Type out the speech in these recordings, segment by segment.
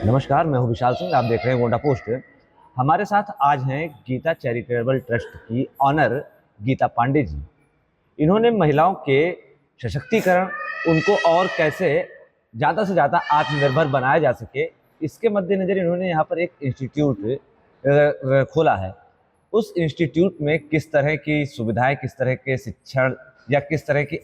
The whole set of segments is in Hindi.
नमस्कार, मैं हूं विशाल सिंह। आप देख रहे हैं गोंडा पोस्ट। हमारे साथ आज हैं गीता चैरिटेबल ट्रस्ट की ऑनर गीता पांडे जी। इन्होंने महिलाओं के सशक्तिकरण, उनको और कैसे ज़्यादा से ज़्यादा आत्मनिर्भर बनाया जा सके, इसके मद्देनज़र इन्होंने यहाँ पर एक इंस्टीट्यूट खोला है। उस इंस्टीट्यूट में किस तरह की सुविधाएं, किस तरह के शिक्षण या किस तरह की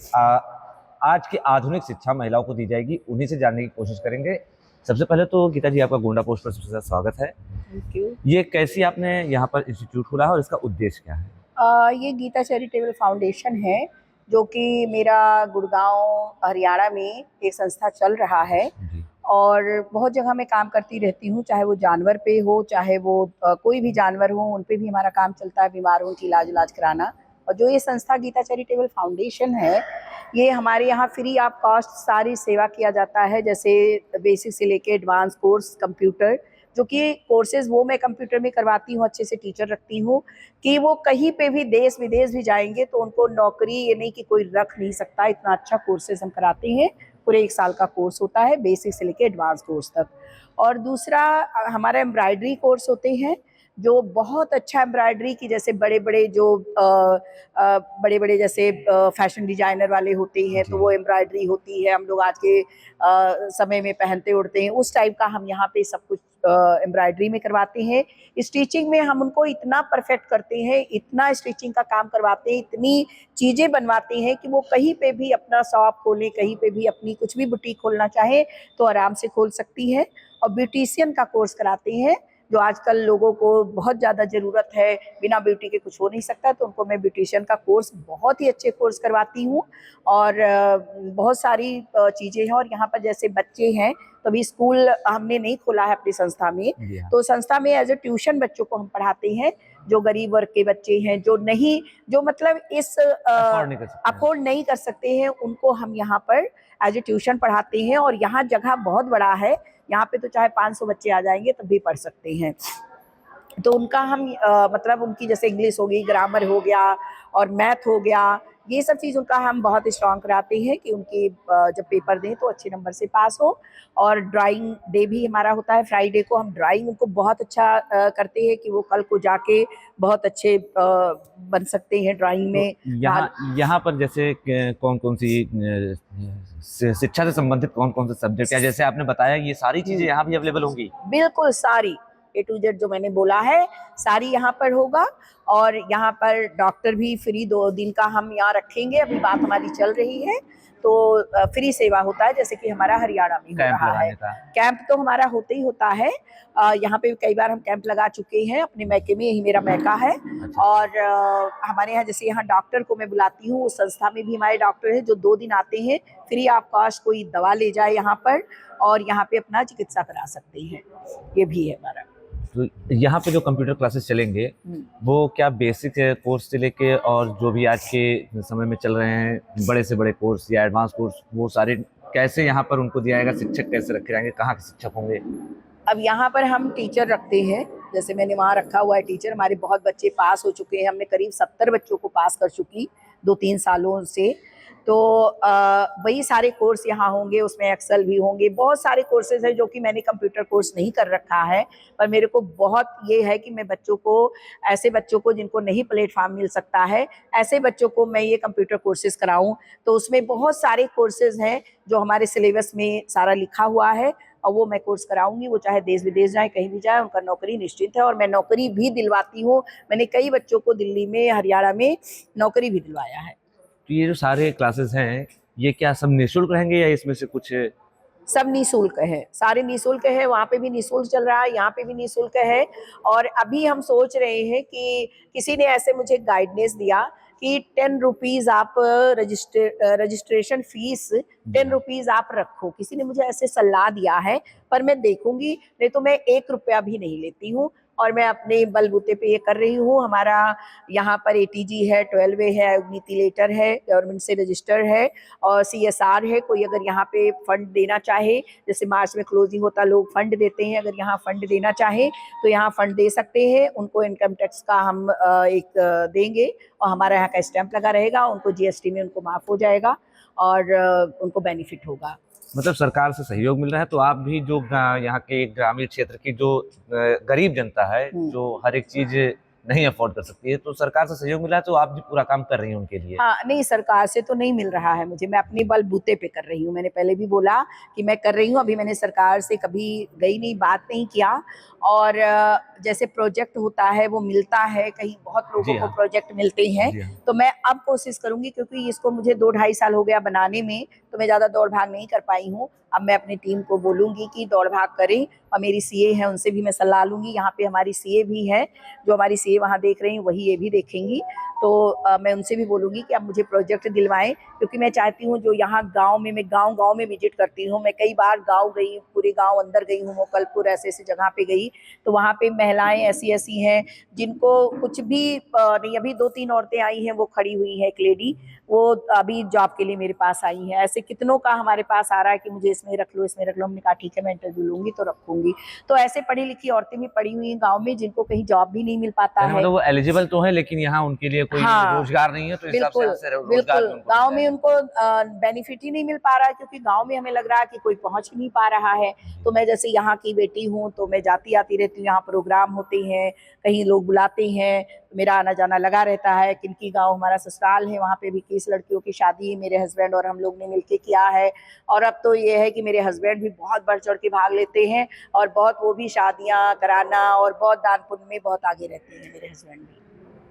आज की आधुनिक शिक्षा महिलाओं को दी जाएगी, उन्हीं से जानने की कोशिश करेंगे। सबसे पहले तो गीता जी, आपका गोंडा पोस्ट पर सबसे ज़्यादा स्वागत है। Thank you. ये कैसी आपने यहाँ पर इंस्टीट्यूट खोला है और इसका उद्देश्य क्या है? ये गीता चैरिटेबल फाउंडेशन है, जो कि मेरा गुड़गांव हरियाणा में एक संस्था चल रहा है। जी। और बहुत जगह मैं काम करती रहती हूँ, चाहे वो जानवर पे हो, चाहे वो कोई भी जानवर हो, उन पे भी हमारा काम चलता है, बीमार हो उनकी इलाज कराना। और जो ये संस्था गीता चैरिटेबल फाउंडेशन है, ये हमारे यहाँ फ्री ऑफ कॉस्ट सारी सेवा किया जाता है, जैसे बेसिक से लेके एडवांस कोर्स कंप्यूटर, जो कि कोर्सेज वो मैं कंप्यूटर में करवाती हूँ, अच्छे से टीचर रखती हूँ कि वो कहीं पे भी देश विदेश भी जाएंगे तो उनको नौकरी ये नहीं कि कोई रख नहीं सकता, इतना अच्छा कोर्सेज हम कराते हैं। पूरे 1 साल का कोर्स होता है, बेसिक से लेके एडवांस कोर्स तक। और दूसरा हमारा एम्ब्रॉयडरी कोर्स होते हैं, जो बहुत अच्छा एम्ब्रॉयडरी की, जैसे बड़े बड़े जो बड़े बड़े जैसे फैशन डिजाइनर वाले होते हैं, तो जी। वो एम्ब्रॉयडरी होती है, हम लोग आज के समय में पहनते उड़ते हैं, उस टाइप का हम यहाँ पे सब कुछ एम्ब्रॉयडरी में करवाते हैं। स्टिचिंग में हम उनको इतना परफेक्ट करते हैं, इतना स्टिचिंग का काम करवाते हैं, इतनी चीज़ें बनवाते हैं कि वो कहीं पे भी अपना शॉप खोलें, कहीं पे भी अपनी कुछ भी बुटीक खोलना चाहे तो आराम से खोल सकती है। और ब्यूटिशियन का कोर्स कराते हैं, जो आजकल लोगों को बहुत ज़्यादा ज़रूरत है, बिना ब्यूटी के कुछ हो नहीं सकता, तो उनको मैं ब्यूटिशियन का कोर्स बहुत ही अच्छे कोर्स करवाती हूँ। और बहुत सारी चीज़ें हैं। और यहाँ पर जैसे बच्चे हैं, तो अभी स्कूल हमने नहीं खोला है अपनी संस्था में, जी हाँ। तो संस्था में एज ए ट्यूशन बच्चों को हम पढ़ाते हैं, जो गरीब वर्ग के बच्चे हैं, जो नहीं, जो मतलब इस अफोर्ड नहीं कर सकते हैं। अफोर्ड नहीं कर सकते हैं, उनको हम यहाँ पर एज ए ट्यूशन पढ़ाते हैं। और यहाँ जगह बहुत बड़ा है, यहाँ पे तो चाहे 500 बच्चे आ जाएंगे तब भी पढ़ सकते हैं। तो उनका हम मतलब उनकी जैसे इंग्लिश हो गई, ग्रामर हो गया और मैथ हो गया, ये सब चीज़ उनका हम बहुत स्ट्रॉन्ग कराते हैं कि उनकी जब पेपर दें तो अच्छे नंबर से पास हो। और ड्राइंग डे भी हमारा होता है, फ्राइडे को हम ड्राइंग उनको बहुत अच्छा करते हैं कि वो कल को जाके बहुत अच्छे बन सकते हैं ड्राइंग तो में। यहाँ यहाँ पर जैसे कौन कौन सी शिक्षा से संबंधित कौन कौन से सब्जेक्ट, या जैसे आपने बताया, ये सारी चीजें यहाँ भी अवेलेबल होंगी? बिल्कुल सारी ए टू जेड जो मैंने बोला है, सारी यहाँ पर होगा। और यहाँ पर डॉक्टर भी फ्री 2 दिन का हम यहाँ रखेंगे, अभी बात हमारी चल रही है, तो फ्री सेवा होता है, जैसे कि हमारा हरियाणा में हो कैंप रहा है। लगाने का? कैंप तो हमारा होते ही होता है, यहाँ पे कई बार हम कैंप लगा चुके हैं अपने मैके में, यही मेरा मैका है। अच्छा। और हमारे यहाँ जैसे यहाँ डॉक्टर को मैं बुलाती हूँ, उस संस्था में भी हमारे डॉक्टर हैं जो 2 दिन आते हैं, फ्री ऑफ कॉस्ट कोई दवा ले जाए यहाँ पर और यहाँ पे अपना चिकित्सा करा सकते हैं, ये भी है हमारा। तो यहाँ पे जो कंप्यूटर क्लासेस चलेंगे, वो क्या बेसिक कोर्स से लेके और जो भी आज के समय में चल रहे हैं बड़े से बड़े कोर्स या एडवांस कोर्स, वो सारे कैसे यहाँ पर उनको दिया जाएगा? शिक्षक कैसे रखे जाएंगे? कहाँ के शिक्षक होंगे? अब यहाँ पर हम टीचर रखते हैं, जैसे मैंने वहाँ रखा हुआ है टीचर, हमारे बहुत बच्चे पास हो चुके हैं, हमने करीब 70 बच्चों को पास कर चुकी 2-3 सालों से। तो वही सारे कोर्स यहाँ होंगे, उसमें एक्सेल भी होंगे, बहुत सारे कोर्सेज हैं जो कि मैंने कंप्यूटर कोर्स नहीं कर रखा है, पर मेरे को बहुत ये है कि मैं बच्चों को, ऐसे बच्चों को जिनको नहीं प्लेटफॉर्म मिल सकता है, ऐसे बच्चों को मैं ये कंप्यूटर कोर्सेज कराऊं। तो उसमें बहुत सारे कोर्सेज हैं जो हमारे सिलेबस में सारा लिखा हुआ है, और वो मैं कोर्स कराऊंगी, वो चाहे देश विदेश जाए, कहीं भी जाए, उनका नौकरी निश्चित है। और मैं नौकरी भी दिलवाती हूँ, मैंने कई बच्चों को दिल्ली में, हरियाणा में नौकरी भी दिलवाया है। तो ये जो सारे क्लासेस हैं, ये क्या सब निःशुल्क रहेंगे या इसमें से कुछ? सब निःशुल्क है, सारे निःशुल्क है, वहाँ पे भी निःशुल्क चल रहा है, यहाँ पे भी निःशुल्क है। और अभी हम सोच रहे हैं कि किसी ने ऐसे मुझे गाइडेंस दिया कि 10 रुपीज़ आप रजिस्ट्रेशन फीस 10 रुपीज़ आप रखो, किसी ने मुझे ऐसे सलाह दिया है, पर मैं देखूंगी, नहीं तो मैं 1 रुपया भी नहीं लेती हूँ। और मैं अपने बलबूते पे ये कर रही हूँ। हमारा यहाँ पर एटीजी है, 12 है, नीति लेटर है, गवर्नमेंट से रजिस्टर है, और सीएसआर है। कोई अगर यहाँ पे फंड देना चाहे, जैसे मार्च में क्लोजिंग होता, लोग फंड देते हैं, अगर यहाँ फंड देना चाहे तो यहाँ फंड दे सकते हैं। उनको इनकम टैक्स का हम एक देंगे, और हमारा यहाँ का स्टैंप लगा रहेगा, उनको जीएसटी में उनको माफ हो जाएगा और उनको बेनिफिट होगा। मतलब सरकार से सहयोग मिल रहा है, तो आप भी जो यहाँ के ग्रामीण क्षेत्र की जो गरीब जनता है, जो हर एक चीज नहीं अफोर्ड कर सकती है, तो सरकार से सहयोग मिला है, तो आप भी पूरा काम कर रही हैं उनके लिए। हाँ, नहीं सरकार से तो नहीं मिल रहा है मुझे, मैं अपने बलबूते पे कर रही हूँ। मैंने पहले भी बोला कि मैं कर रही हूँ, अभी मैंने सरकार से कभी गई नहीं, बात नहीं किया। और जैसे प्रोजेक्ट होता है वो मिलता है, कहीं बहुत जी लोगों को हाँ। प्रोजेक्ट मिलते हैं, जी हाँ। तो मैं अब कोशिश करूंगी, क्योंकि इसको मुझे 2 ढाई साल हो गया बनाने में, तो मैं ज़्यादा दौड़ भाग नहीं कर पाई हूँ। अब मैं अपनी टीम को बोलूंगी कि दौड़ भाग करें, और मेरी सीए है उनसे भी मैं सलाह लूंगी। यहाँ पे हमारी सीए भी है, जो हमारी सीए वहाँ देख रही हैं वही ये भी देखेंगी, तो मैं उनसे भी बोलूंगी कि आप मुझे प्रोजेक्ट दिलवाएं, क्योंकि मैं चाहती हूँ जो यहाँ गांव में, मैं गांव में विजिट करती हूँ, मैं कई बार गांव गई, पूरे गांव अंदर गई हूँ, मोकलपुर ऐसे ऐसे जगह पे गई, तो वहाँ पे महिलाएं ऐसी ऐसी हैं जिनको कुछ भी नहीं। अभी 2-3 औरतें आई हैं, वो खड़ी हुई है, एक लेडी, वो अभी जॉब के लिए मेरे पास आई है। ऐसे कितनों का हमारे पास आ रहा है कि मुझे इसमें रख लो, इसमें रख लो। हमने कहा ठीक है, मैं इंटरव्यू लूंगी तो रखूंगी। तो ऐसे पढ़ी लिखी औरतें भी पड़ी हुई हैं गांव में, जिनको कहीं जॉब भी नहीं मिल पाता यानी है। मतलब वो एलिजिबल तो है, लेकिन यहाँ उनके लिए कोई हाँ, रोजगार नहीं है, तो इस हिसाब से बिल्कुल, यहाँ से रोजगार बिल्कुल। भी उनको मिल गाँव में जाएगा। उनको बेनिफिट ही नहीं मिल पा रहा है, क्योंकि गाँव में हमें लग रहा है कि कोई पहुँच नहीं पा रहा है। तो मैं जैसे यहाँ की बेटी हूँ, तो मैं जाती आती रहती हूँ, यहाँ प्रोग्राम होते हैं, कहीं लोग बुलाते हैं, तो मेरा आना जाना लगा रहता है। किनकी गाँव हमारा ससुराल है, वहाँ पे भी 21 लड़कियों की शादी है, मेरे हस्बैंड और हम लोग ने मिलके किया है। और अब तो ये है कि मेरे हस्बैंड भी बहुत बढ़ चढ़ के भाग लेते हैं, और बहुत वो भी शादियाँ कराना और बहुत दान पुण्य में बहुत आगे रहते हैं मेरे हस्बैंड भी।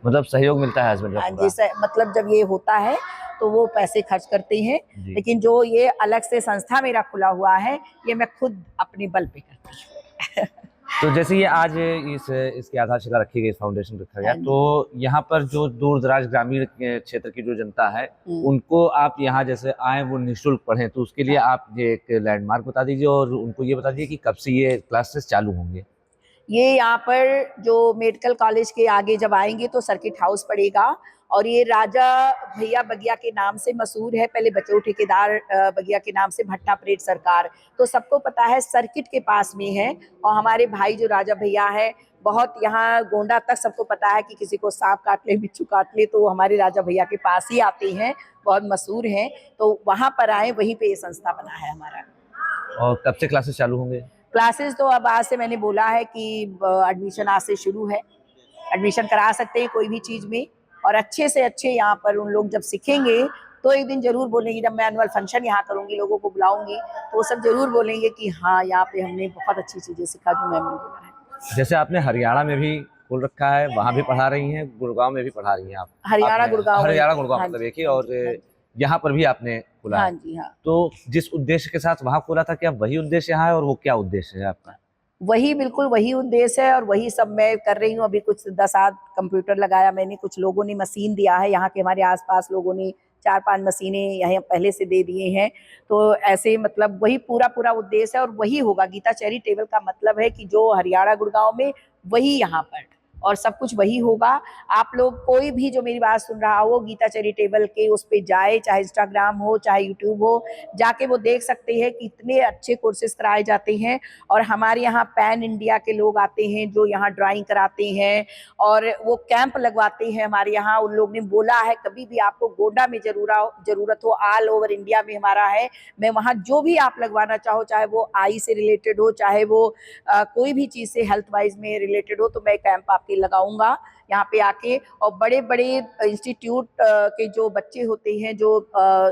मतलब सहयोग मिलता है हस्बैंड का हाँ पूरा। जी, मतलब जब ये होता है तो वो पैसे खर्च करते हैं, जी। लेकिन जो ये अलग से संस्था मेरा खुला हुआ है, ये मैं खुद अपने बल पे करती हूँ। तो जैसे ये आज इसकी आधारशिला रखी गई, फाउंडेशन रखा गया, हाँ जी। तो यहाँ पर जो दूर दराज ग्रामीण के क्षेत्र की जो जनता है, उनको आप यहाँ जैसे आए, वो निःशुल्क पढ़ें, तो उसके लिए आप ये एक लैंडमार्क बता दीजिए, और उनको ये बता दीजिए कि कब से ये क्लासेस चालू होंगे। ये यहाँ पर जो मेडिकल कॉलेज के आगे जब आएंगे तो सर्किट हाउस पड़ेगा, और ये राजा भैया बगिया के नाम से मशहूर है। पहले बचऊ ठेकेदार बगिया के नाम से भट्टा परेड सरकार, तो सबको पता है, सर्किट के पास में है। और हमारे भाई जो राजा भैया है, बहुत यहाँ गोंडा तक सबको पता है कि किसी को सांप काट ले, बिच्छू काट ले, तो वो हमारे राजा भैया के पास ही आते हैं, बहुत मशहूर हैं। तो वहाँ पर आए, वहीं पे ये संस्था बना है हमारा। और कब से क्लासेस चालू होंगे? क्लासेस तो अब आज से मैंने बोला है कि एडमिशन आज से शुरू है, एडमिशन करा सकते हैं कोई भी चीज़ में। और अच्छे से अच्छे यहाँ पर उन लोग जब सीखेंगे, तो एक दिन जरूर बोलेंगे, जब मैं एनुअल फंक्शन यहाँ करूँगी, लोगों को बुलाऊंगी, तो वो सब जरूर बोलेंगे कि हाँ, यहाँ पे हमने बहुत अच्छी चीज़ें सीखा, जो मैम ने बोला है। जैसे आपने हरियाणा में भी खोल रखा है, वहाँ भी पढ़ा रही हैं, गुड़गांव में भी पढ़ा रही हैं आप। हरियाणा गुड़गांव, हरियाणा गुड़गांव हाँ मतलब जी, एक ही, हाँ और जी, हाँ जी, यहाँ पर भी आपने खोला हाँ है। जी, हाँ। तो जिस उद्देश्य के साथ वहाँ खोला था, क्या वही उद्देश्य यहाँ है, और वो क्या उद्देश्य है आपका? वही, बिल्कुल वही उद्देश्य है, और वही सब मैं कर रही हूँ। अभी कुछ 10 आध कंप्यूटर लगाया मैंने, कुछ लोगों ने मशीन दिया है, यहाँ के हमारे आसपास लोगों ने 4-5 मशीनें यहाँ पहले से दे दिए हैं। तो ऐसे मतलब वही पूरा उद्देश्य है, और वही होगा। गीता चैरिटेबल का मतलब है कि जो हरियाणा गुड़गांव में, वही यहाँ पर, और सब कुछ वही होगा। आप लोग कोई भी जो मेरी बात सुन रहा हो, गीता चैरिटेबल के उस पे जाए, चाहे इंस्टाग्राम हो, चाहे यूट्यूब हो, जाके वो देख सकते हैं कि इतने अच्छे कोर्सेज कराए जाते हैं। और हमारे यहाँ पैन इंडिया के लोग आते हैं, जो यहाँ ड्राइंग कराते हैं, और वो कैंप लगवाते हैं हमारे यहाँ। उन लोग ने बोला है, कभी भी आपको गोंडा में जरूरत हो, ऑल ओवर इंडिया में हमारा है, मैं वहाँ जो भी आप लगवाना चाहो, चाहे वो आई से रिलेटेड हो, चाहे वो कोई भी चीज़ से हेल्थ वाइज में रिलेटेड हो, तो मैं कैंप आपके लगाऊंगा यहाँ पे आके। और बड़े बड़े इंस्टीट्यूट के जो बच्चे होते हैं, जो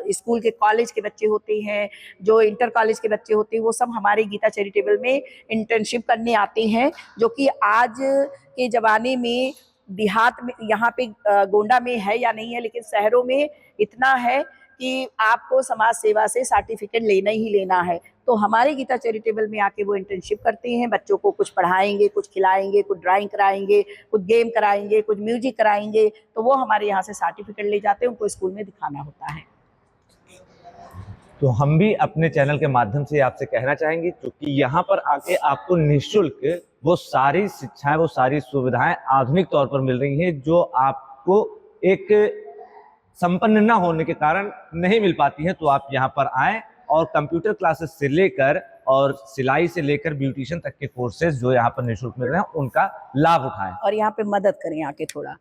स्कूल के कॉलेज के बच्चे होते हैं, जो इंटर कॉलेज के बच्चे होते हैं, वो सब हमारे गीता चैरिटेबल में इंटर्नशिप करने आते हैं। जो कि आज के ज़माने में देहात में, यहाँ पे गोंडा में है या नहीं है, लेकिन शहरों में इतना है कि आपको समाज सेवा से सर्टिफिकेट लेना ही लेना है। तो हमारे गीता चैरिटेबल में आके वो इंटर्नशिप करते हैं, बच्चों को कुछ पढ़ाएंगे, कुछ खिलाएंगे, कुछ ड्राइंग कराएंगे, कुछ गेम कराएंगे, कुछ म्यूजिक कराएंगे। तो वो हमारे यहाँ से सर्टिफिकेट ले जाते हैं, उनको स्कूल में दिखाना होता है। तो हम भी अपने चैनल के माध्यम से आपसे कहना चाहेंगे, क्योंकि यहाँ पर आके आपको निःशुल्क वो सारी शिक्षाएं, वो सारी सुविधाएं आधुनिक तौर पर मिल रही हैं, जो आपको एक संपन्न न होने के कारण नहीं मिल पाती हैं। तो आप यहाँ पर आएं, और कंप्यूटर क्लासेस से लेकर, और सिलाई से लेकर ब्यूटिशियन तक के कोर्सेज जो यहाँ पर निःशुल्क मिल रहे हैं, उनका लाभ उठाएं। और यहाँ पे मदद करें आके थोड़ा।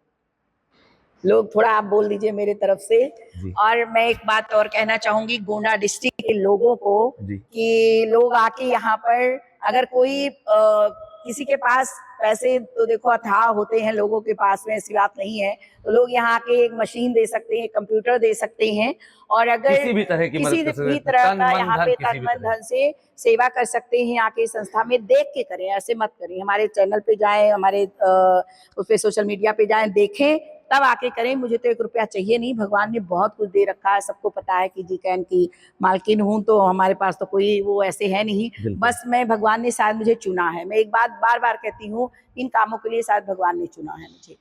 लोग थोड़ा आप बोल दीजिए मेरे तरफ से। जी। और मैं एक बात और कहना चाहूंगी गोंडा डिस्ट्रिक्ट के लोगों को जी। कि लोग आके यहाँ पर अगर कोई किसी के पास पैसे तो देखो अथाह होते हैं लोगों के पास में, ऐसी बात नहीं है, तो लोग यहाँ आके एक मशीन दे सकते हैं, कंप्यूटर दे सकते हैं, और अगर किसी भी तरह की किसी मदद कर सकते भी हैं, तरह तन का मन यहाँ धन पे किसी तन भी मन तरह। धन से सेवा कर सकते हैं, आके संस्था में देख के करें, ऐसे मत करें। हमारे चैनल पे जाएं, हमारे उस पे सोशल मीडिया पे जाएं, देखें, तब आके करें। मुझे तो 1 रुपया चाहिए नहीं, भगवान ने बहुत कुछ दे रखा है, सबको पता है कि जी कैन की मालकिन हूँ, तो हमारे पास तो कोई वो ऐसे है नहीं। बिल्कुल। बस मैं भगवान ने शायद मुझे चुना है। मैं एक बात बार बार कहती हूँ, इन कामों के लिए शायद भगवान ने चुना है मुझे।